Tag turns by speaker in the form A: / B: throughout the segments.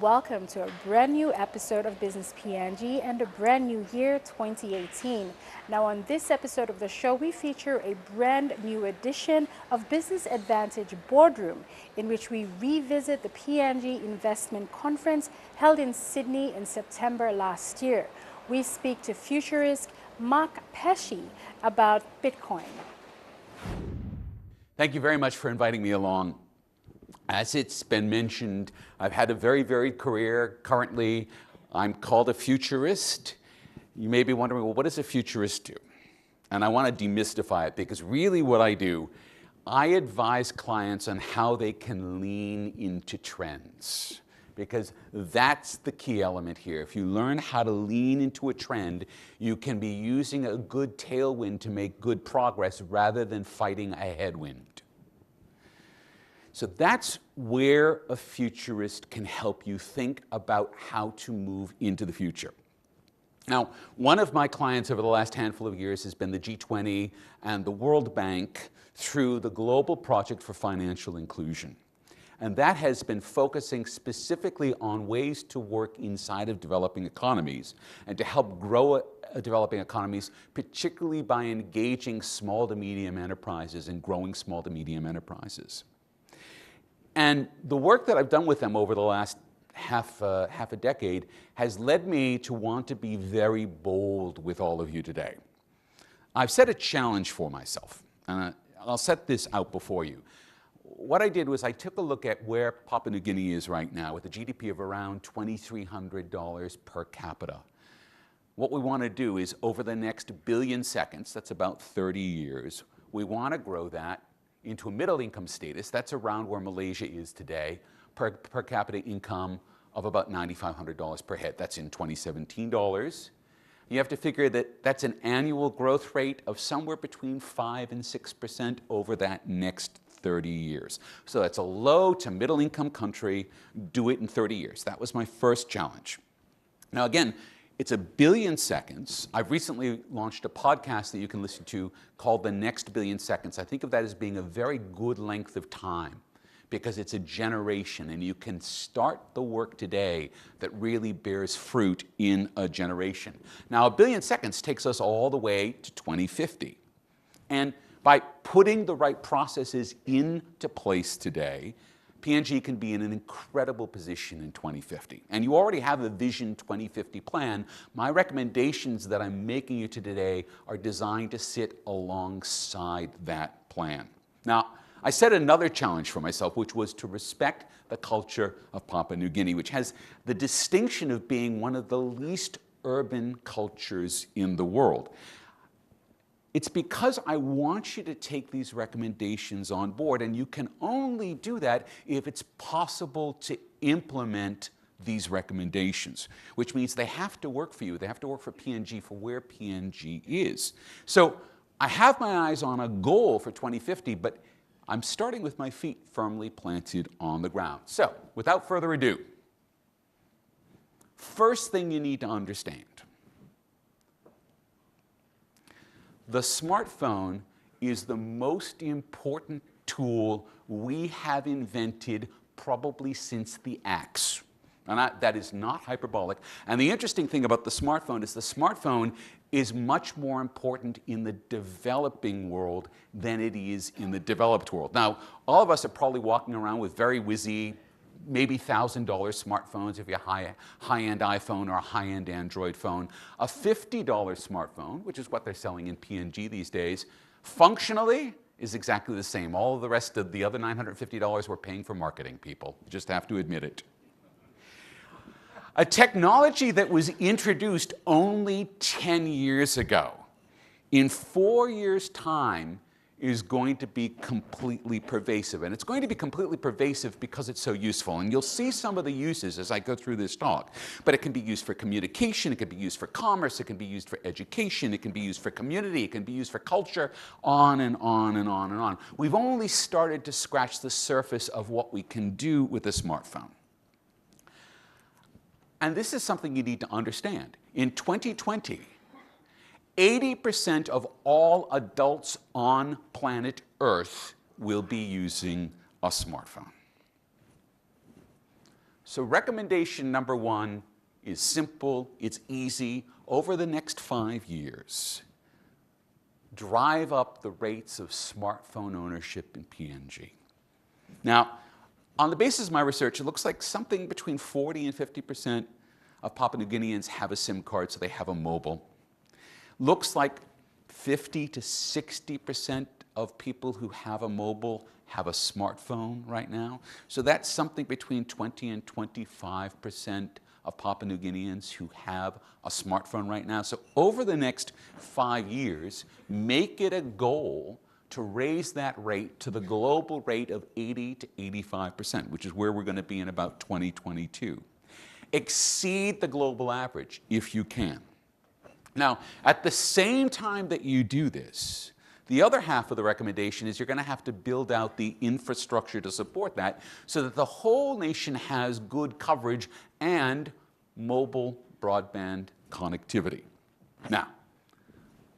A: welcome to a brand new episode of Business PNG and a brand new year 2018. Now on this episode of the show, we feature a brand new edition of Business Advantage Boardroom, in which we revisit the PNG Investment Conference held in Sydney in September last year. We speak to futurist Mark Pesce about Bitcoin.
B: Thank you very much for inviting me along. As it's been mentioned, I've had a very varied career. Currently, I'm called a futurist. You may be wondering, well, what does a futurist do? And I want to demystify it, because really what I do, I advise clients on how they can lean into trends, because that's the key element here. If you learn how to lean into a trend, you can be using a good tailwind to make good progress rather than fighting a headwind. So that's where a futurist can help you think about how to move into the future. Now, one of my clients over the last handful of years has been the G20 and the World Bank through the Global Project for Financial Inclusion. And that has been focusing specifically on ways to work inside of developing economies and to help grow developing economies, particularly by engaging small to medium enterprises and growing small to medium enterprises. And the work that I've done with them over the last half a decade has led me to want to be very bold with all of you today. I've set a challenge for myself, and I'll set this out before you. What I did was I took a look at where Papua New Guinea is right now with a GDP of around $2,300 per capita. What we want to do is over the next billion seconds, that's about 30 years, we want to grow that into a middle income status. That's around where Malaysia is today, per capita income of about $9,500 per head. That's in 2017 dollars. You have to figure that that's an annual growth rate of somewhere between 5% and 6% over that next 30 years. So that's a low to middle income country. Do it in 30 years. That was my first challenge. Now again, it's a billion seconds. I've recently launched a podcast that you can listen to called The Next Billion Seconds. I think of that as being a very good length of time because it's a generation, and you can start the work today that really bears fruit in a generation. Now, a billion seconds takes us all the way to 2050. And by putting the right processes into place today, PNG can be in an incredible position in 2050. And you already have a Vision 2050 plan. My recommendations that I'm making you today are designed to sit alongside that plan. Now, I set another challenge for myself, which was to respect the culture of Papua New Guinea, which has the distinction of being one of the least urban cultures in the world. It's because I want you to take these recommendations on board, and you can only do that if it's possible to implement these recommendations, which means they have to work for you. They have to work for PNG, for where PNG is. So I have my eyes on a goal for 2050, but I'm starting with my feet firmly planted on the ground. So without further ado, first thing you need to understand, the smartphone is the most important tool we have invented probably since the axe. And that is not hyperbolic. And the interesting thing about the smartphone is much more important in the developing world than it is in the developed world. Now, all of us are probably walking around with very whizzy, maybe $1,000 smartphones if you have a high-end iPhone or a high-end Android phone. A $50 smartphone, which is what they're selling in PNG these days, functionally is exactly the same. All of the rest of the other $950 we're paying for marketing, people. You just have to admit it. A technology that was introduced only 10 years ago, in 4 years' time, is going to be completely pervasive. And it's going to be completely pervasive because it's so useful. And you'll see some of the uses as I go through this talk. But it can be used for communication, it can be used for commerce, it can be used for education, it can be used for community, it can be used for culture, on and on and on and on. We've only started to scratch the surface of what we can do with a smartphone. And this is something you need to understand. In 2020, 80% of all adults on planet Earth will be using a smartphone. So recommendation number one is simple, it's easy. Over the next 5 years, drive up the rates of smartphone ownership in PNG. Now, on the basis of my research, it looks like something between 40 and 50% of Papua New Guineans have a SIM card, so they have a mobile. Looks like 50 to 60% of people who have a mobile have a smartphone right now. So that's something between 20 and 25% of Papua New Guineans who have a smartphone right now. So over the next 5 years, make it a goal to raise that rate to the global rate of 80 to 85%, which is where we're going to be in about 2022. Exceed the global average if you can. Now, at the same time that you do this, the other half of the recommendation is you're going to have to build out the infrastructure to support that so that the whole nation has good coverage and mobile broadband connectivity. Now,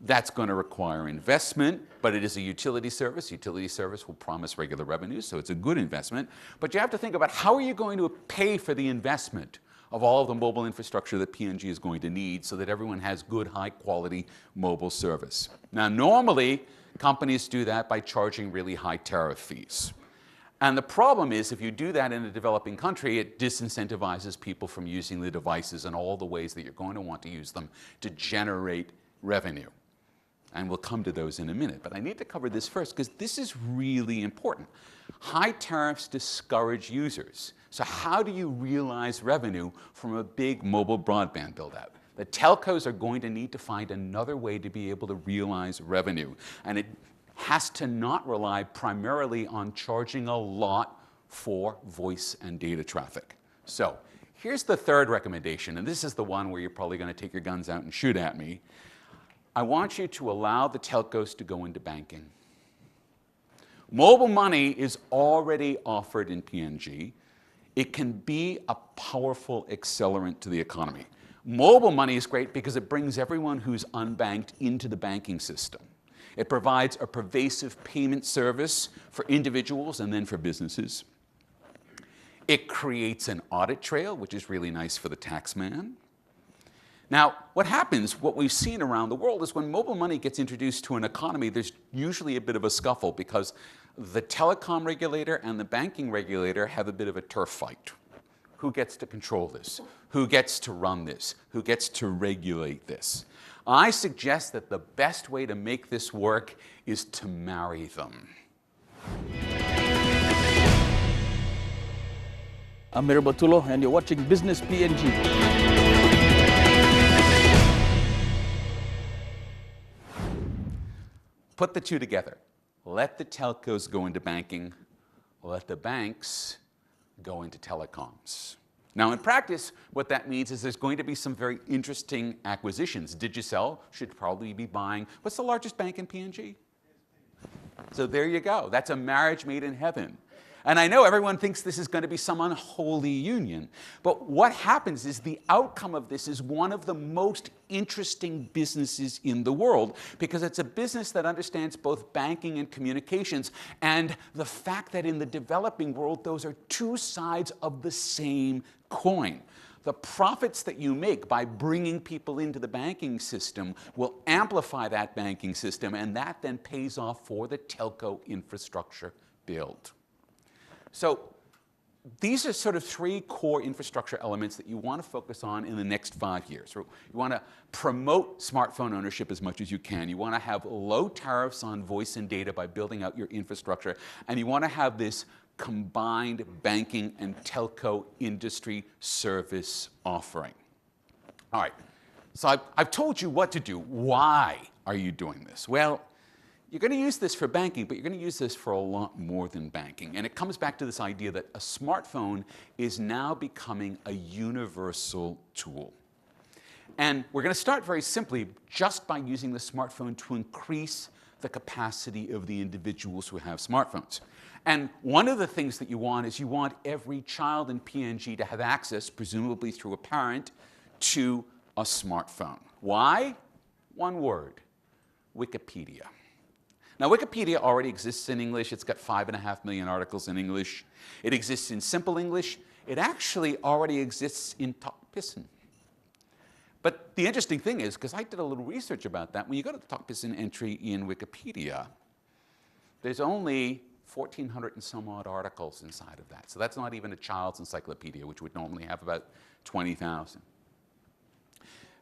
B: that's going to require investment, but it is a utility service. Utility service will promise regular revenues, so it's a good investment. But you have to think about how are you going to pay for the investment of all of the mobile infrastructure that PNG is going to need so that everyone has good, high-quality mobile service. Now, normally, companies do that by charging really high tariff fees. And the problem is, if you do that in a developing country, it disincentivizes people from using the devices in all the ways that you're going to want to use them to generate revenue. And we'll come to those in a minute. But I need to cover this first because this is really important. High tariffs discourage users. So how do you realize revenue from a big mobile broadband build-out? The telcos are going to need to find another way to be able to realize revenue. And it has to not rely primarily on charging a lot for voice and data traffic. So here's the third recommendation, and this is the one where you're probably going to take your guns out and shoot at me. I want you to allow the telcos to go into banking. Mobile money is already offered in PNG. It can be a powerful accelerant to the economy. Mobile money is great because it brings everyone who's unbanked into the banking system. It provides a pervasive payment service for individuals and then for businesses. It creates an audit trail, which is really nice for the taxman. Now, what happens, what we've seen around the world, is when mobile money gets introduced to an economy, there's usually a bit of a scuffle because the telecom regulator and the banking regulator have a bit of a turf fight. Who gets to control this? Who gets to run this? Who gets to regulate this? I suggest that the best way to make this work is to marry them.
C: I'm Mira Batulo, and you're watching Business PNG.
B: Put the two together. Let the telcos go into banking. Let the banks go into telecoms. Now, in practice, what that means is there's going to be some very interesting acquisitions. Digicel should probably be buying. What's the largest bank in PNG? So there you go. That's a marriage made in heaven. And I know everyone thinks this is going to be some unholy union. But what happens is the outcome of this is one of the most interesting businesses in the world because it's a business that understands both banking and communications. And the fact that in the developing world, those are two sides of the same coin. The profits that you make by bringing people into the banking system will amplify that banking system, and that then pays off for the telco infrastructure build. So these are sort of three core infrastructure elements that you want to focus on in the next 5 years. You want to promote smartphone ownership as much as you can. You want to have low tariffs on voice and data by building out your infrastructure. And you want to have this combined banking and telco industry service offering. All right, so I've told you what to do. Why are you doing this? Well, you're going to use this for banking, but you're going to use this for a lot more than banking. And it comes back to this idea that a smartphone is now becoming a universal tool. And we're going to start very simply just by using the smartphone to increase the capacity of the individuals who have smartphones. And one of the things that you want is you want every child in PNG to have access, presumably through a parent, to a smartphone. Why? One word: Wikipedia. Now, Wikipedia already exists in English. It's got 5.5 million articles in English. It exists in simple English. It actually already exists in Tokpisin. But the interesting thing is, because I did a little research about that, when you go to the Tokpisin entry in Wikipedia, there's only 1,400 and some odd articles inside of that. So that's not even a child's encyclopedia, which would normally have about 20,000.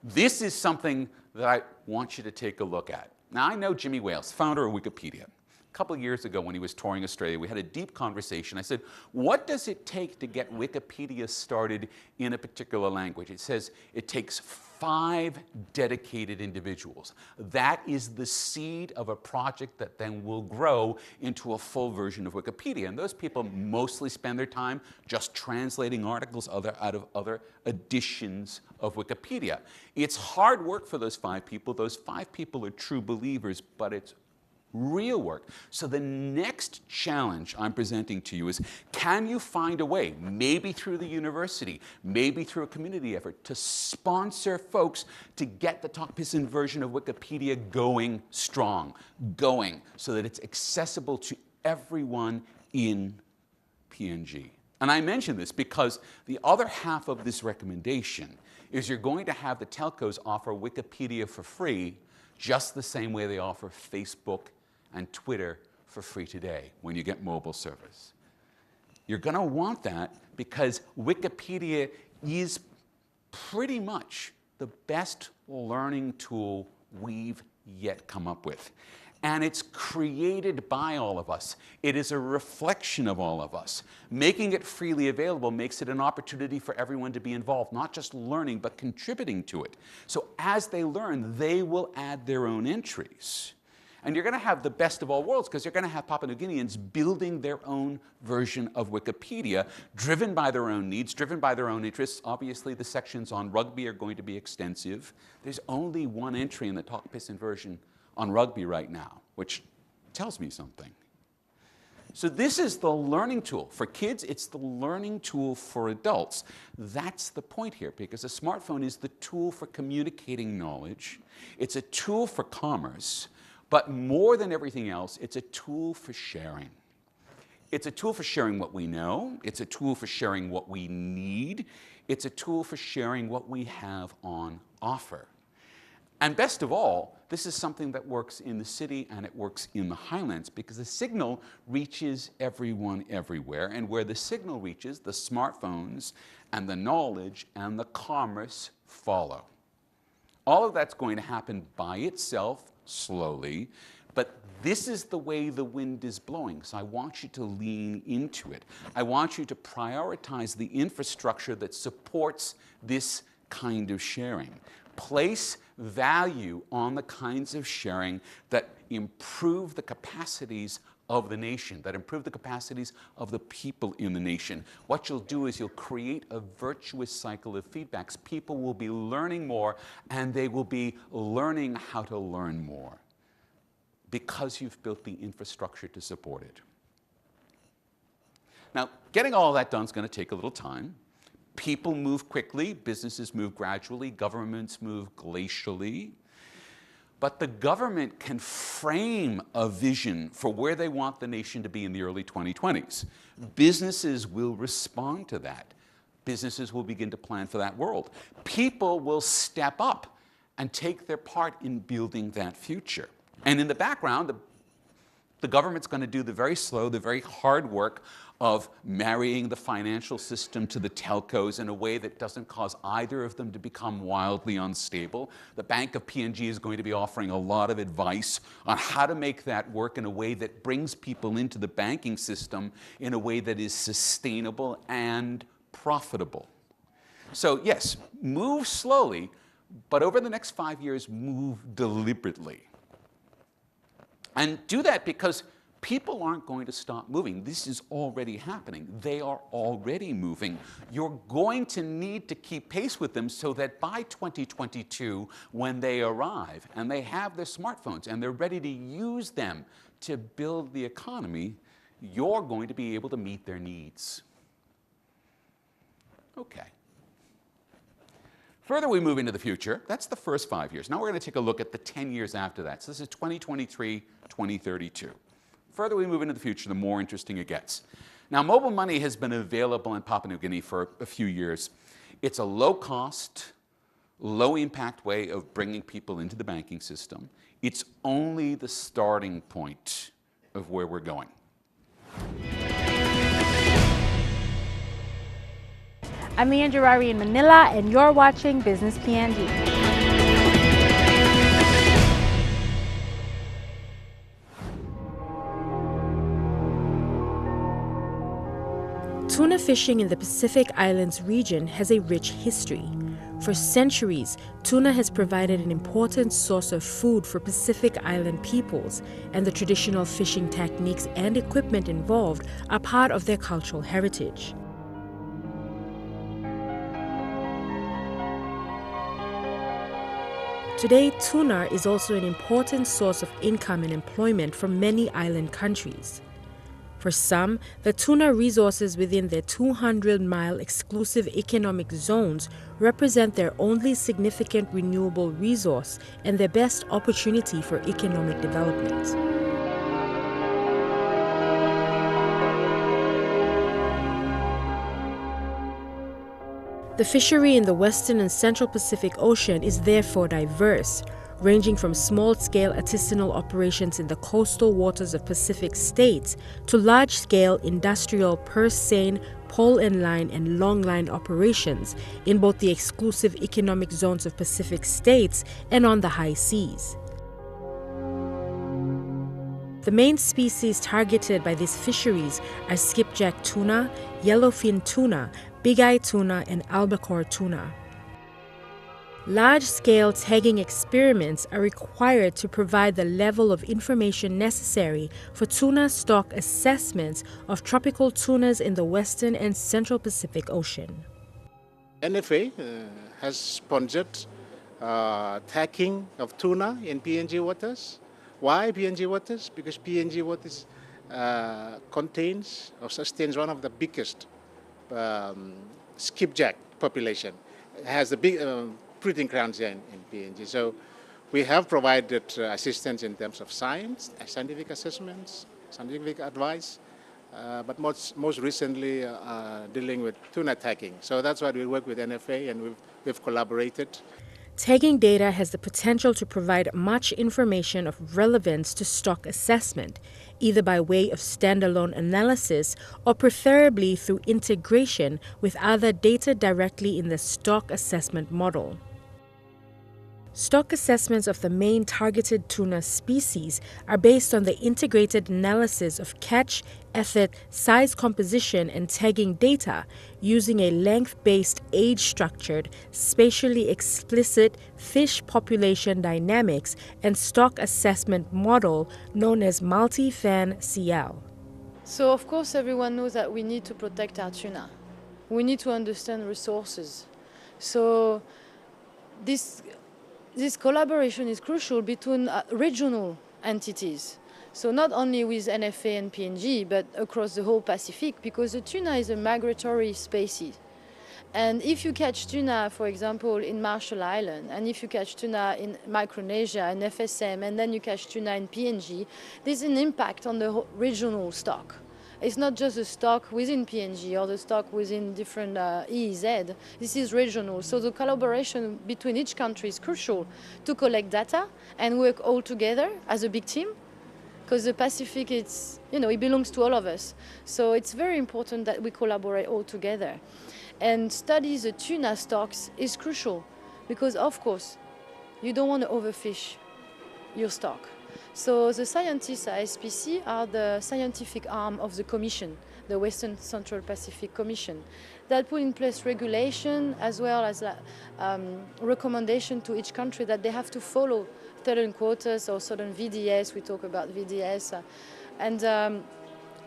B: This is something that I want you to take a look at. Now, I know Jimmy Wales, founder of Wikipedia. A couple of years ago when he was touring Australia, we had a deep conversation. I said, what does it take to get Wikipedia started in a particular language? It says it takes 5 dedicated individuals. That is the seed of a project that then will grow into a full version of Wikipedia. And those people mostly spend their time just translating articles out of other editions of Wikipedia. It's hard work for those 5 people. Those 5 people are true believers, but it's real work. So the next challenge I'm presenting to you is, can you find a way, maybe through the university, maybe through a community effort, to sponsor folks to get the Tokpisin version of Wikipedia going strong, going, so that it's accessible to everyone in PNG. And I mention this because the other half of this recommendation is you're going to have the telcos offer Wikipedia for free, just the same way they offer Facebook and Twitter for free today when you get mobile service. You're going to want that because Wikipedia is pretty much the best learning tool we've yet come up with. And it's created by all of us. It is a reflection of all of us. Making it freely available makes it an opportunity for everyone to be involved, not just learning, but contributing to it. So as they learn, they will add their own entries. And you're going to have the best of all worlds, because you're going to have Papua New Guineans building their own version of Wikipedia, driven by their own needs, driven by their own interests. Obviously, the sections on rugby are going to be extensive. There's only one entry in the Tokpisin version on rugby right now, which tells me something. So this is the learning tool. For kids, it's the learning tool for adults. That's the point here, because a smartphone is the tool for communicating knowledge. It's a tool for commerce. But more than everything else, it's a tool for sharing. It's a tool for sharing what we know. It's a tool for sharing what we need. It's a tool for sharing what we have on offer. And best of all, this is something that works in the city and it works in the highlands, because the signal reaches everyone everywhere. And where the signal reaches, the smartphones and the knowledge and the commerce follow. All of that's going to happen by itself, slowly, but this is the way the wind is blowing, so I want you to lean into it. I want you to prioritize the infrastructure that supports this kind of sharing. Place value on the kinds of sharing that improve the capacities of the nation, that improve the capacities of the people in the nation. What you'll do is you'll create a virtuous cycle of feedbacks. People will be learning more, and they will be learning how to learn more, because you've built the infrastructure to support it. Now, getting all that done is going to take a little time. People move quickly, businesses move gradually, governments move glacially. But the government can frame a vision for where they want the nation to be in the early 2020s. Businesses will respond to that. Businesses will begin to plan for that world. People will step up and take their part in building that future. And in the background, the government's going to do the very slow, the very hard work of marrying the financial system to the telcos in a way that doesn't cause either of them to become wildly unstable. The Bank of PNG is going to be offering a lot of advice on how to make that work in a way that brings people into the banking system in a way that is sustainable and profitable. So yes, move slowly, but over the next 5 years, move deliberately. And do that because people aren't going to stop moving. This is already happening. They are already moving. You're going to need to keep pace with them so that by 2022, when they arrive and they have their smartphones and they're ready to use them to build the economy, you're going to be able to meet their needs. Okay. Further we move into the future, that's the first 5 years. Now we're going to take a look at the 10 years after that. So this is 2023, 2032. Further we move into the future, the more interesting it gets. Now, mobile money has been available in Papua New Guinea for a few years. It's a low-cost, low-impact way of bringing people into the banking system. It's only the starting point of where we're going.
A: I'm Ian Jarari in Manila, and you're watching Business PNG. Tuna fishing in the Pacific Islands region has a rich history. For centuries, tuna has provided an important source of food for Pacific Island peoples, and the traditional fishing techniques and equipment involved are part of their cultural heritage. Today, tuna is also an important source of income and employment for many island countries. For some, the tuna resources within their 200-mile exclusive economic zones represent their only significant renewable resource and their best opportunity for economic development. The fishery in the Western and Central Pacific Ocean is therefore diverse, ranging from small-scale artisanal operations in the coastal waters of Pacific states to large-scale industrial purse-seine, pole-and-line, and longline operations in both the exclusive economic zones of Pacific states and on the high seas. The main species targeted by these fisheries are skipjack tuna, yellowfin tuna, big-eye tuna, and albacore tuna. Large-scale tagging experiments are required to provide the level of information necessary for tuna stock assessments of tropical tunas in the Western and Central Pacific Ocean.
D: NFA has sponsored tagging of tuna in PNG waters. Why PNG waters? Because PNG waters contains or sustains one of the biggest skipjack population. It has the big breeding grounds here in PNG. So we have provided assistance in terms of science, scientific assessments, scientific advice, but most recently dealing with tuna tagging. So that's why we work with NFA, and we've collaborated.
A: Tagging data has the potential to provide much information of relevance to stock assessment, either by way of standalone analysis or preferably through integration with other data directly in the stock assessment model. Stock assessments of the main targeted tuna species are based on the integrated analysis of catch, effort, size composition, and tagging data using a length-based age-structured, spatially explicit fish population dynamics and stock assessment model known as multi-fan CL.
E: So of course everyone knows that we need to protect our tuna. We need to understand resources. So this collaboration is crucial between regional entities. So not only with NFA and PNG, but across the whole Pacific, because the tuna is a migratory species. And if you catch tuna, for example, in Marshall Island, and if you catch tuna in Micronesia and FSM, and then you catch tuna in PNG, there's an impact on the whole regional stock. It's not just the stock within PNG or the stock within different EEZ. This is regional. So the collaboration between each country is crucial to collect data and work all together as a big team. Because the Pacific, it belongs to all of us. So it's very important that we collaborate all together. And study the tuna stocks is crucial because, of course, you don't want to overfish your stock. So the scientists at SPC are the scientific arm of the Commission, the Western Central Pacific Commission, that put in place regulation as well as recommendation to each country that they have to follow certain quotas or certain VDS. We talk about VDS. And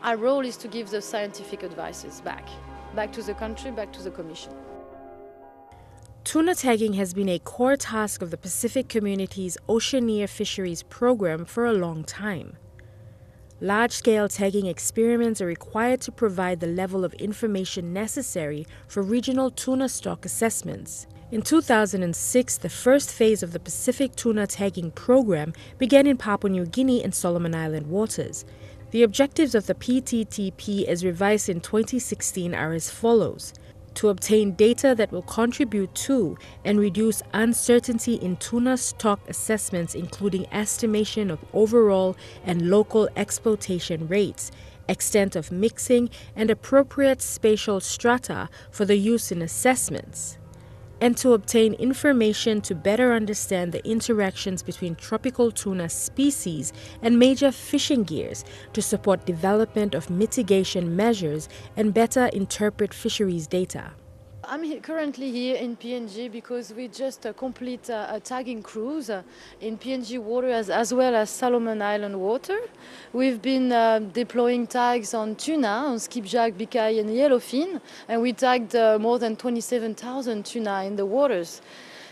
E: our role is to give the scientific advices back to the country, back to the Commission.
A: Tuna tagging has been a core task of the Pacific Community's Oceaneer Fisheries program for a long time. Large-scale tagging experiments are required to provide the level of information necessary for regional tuna stock assessments. In 2006, the first phase of the Pacific Tuna Tagging Program began in Papua New Guinea and Solomon Island waters. The objectives of the PTTP as revised in 2016 are as follows: to obtain data that will contribute to and reduce uncertainty in tuna stock assessments, including estimation of overall and local exploitation rates, extent of mixing, and appropriate spatial strata for the use in assessments, and to obtain information to better understand the interactions between tropical tuna species and major fishing gears to support development of mitigation measures and better interpret fisheries data.
E: I'm currently here in PNG because we just complete a tagging cruise in PNG water as well as Solomon Island water. We've been deploying tags on tuna, on skipjack, bikai and yellowfin, and we tagged more than 27,000 tuna in the waters.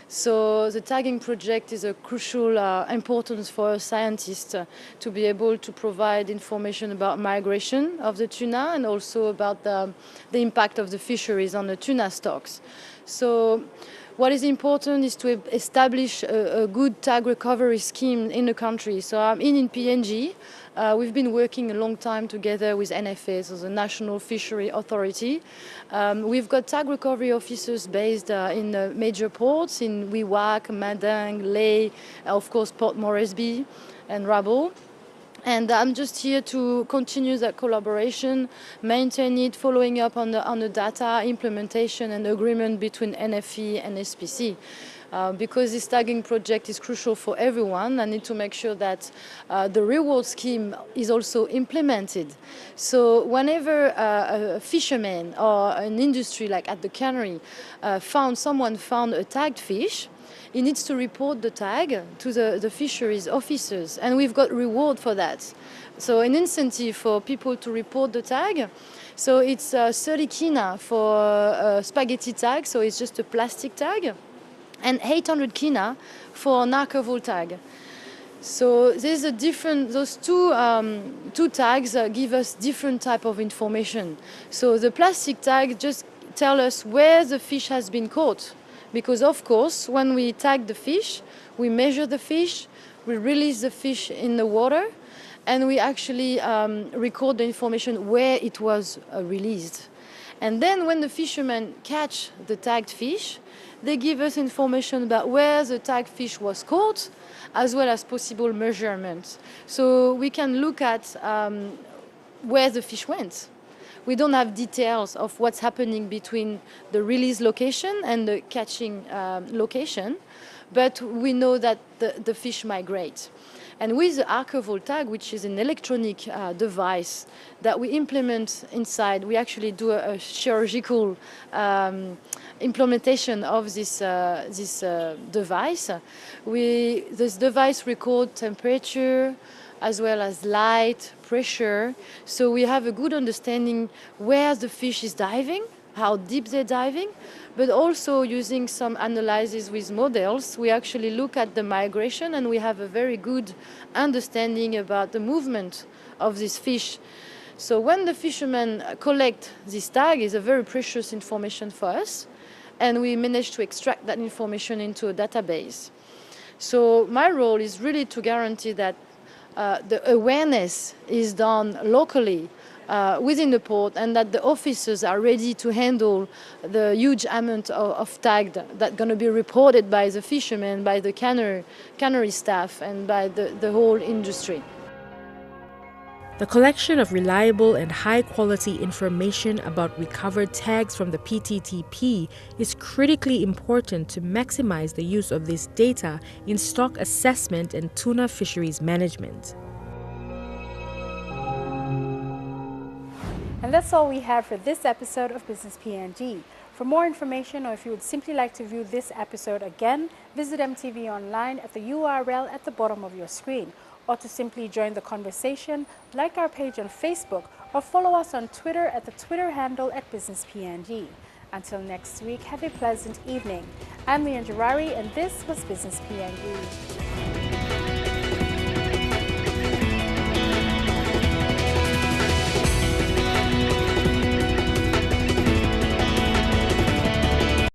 E: So the tagging project is a crucial importance for scientists to be able to provide information about migration of the tuna and also about the impact of the fisheries on the tuna stocks. So what is important is to establish a good tag recovery scheme in the country. So I'm in PNG. We've been working a long time together with NFA, so the National Fishery Authority. We've got tag recovery officers based in major ports in Wewak, Madang, Lae, of course Port Moresby and Rabaul. And I'm just here to continue that collaboration, maintain it, following up on the data, implementation and agreement between NFE and SPC. Because this tagging project is crucial for everyone, I need to make sure that the reward scheme is also implemented. So whenever a fisherman or an industry like at the cannery someone found a tagged fish, he needs to report the tag to the fisheries officers, and we've got reward for that. So an incentive for people to report the tag. So it's 30 kina for a spaghetti tag, so it's just a plastic tag, and 800 kina for an archival tag. So there's a different, those two tags give us different type of information. So the plastic tag just tell us where the fish has been caught. Because of course, when we tag the fish, we measure the fish, we release the fish in the water, and we actually record the information where it was released. And then when the fishermen catch the tagged fish, they give us information about where the tagged fish was caught, as well as possible measurements. So we can look at where the fish went. We don't have details of what's happening between the release location and the catching location, but we know that the fish migrate. And with the archival tag, which is an electronic device that we implement inside, we actually do a chirurgical implementation of this device. This device records temperature, as well as light, pressure. So we have a good understanding where the fish is diving, how deep they're diving, but also using some analysis with models, we actually look at the migration and we have a very good understanding about the movement of this fish. So when the fishermen collect this tag, it's a very precious information for us, and we manage to extract that information into a database. So my role is really to guarantee that the awareness is done locally within the port, and that the officers are ready to handle the huge amount of tag that's going to be reported by the fishermen, by the cannery staff, and by the whole industry.
A: The collection of reliable and high-quality information about recovered tags from the PTTP is critically important to maximize the use of this data in stock assessment and tuna fisheries management. And that's all we have for this episode of Business PNG. For more information, or if you would simply like to view this episode again, visit EMTV online at the URL at the bottom of your screen. Or to simply join the conversation, like our page on Facebook or follow us on Twitter at the Twitter handle at Business PNG. Until next week, have a pleasant evening. I'm Leanne Jarari, and this was Business PNG.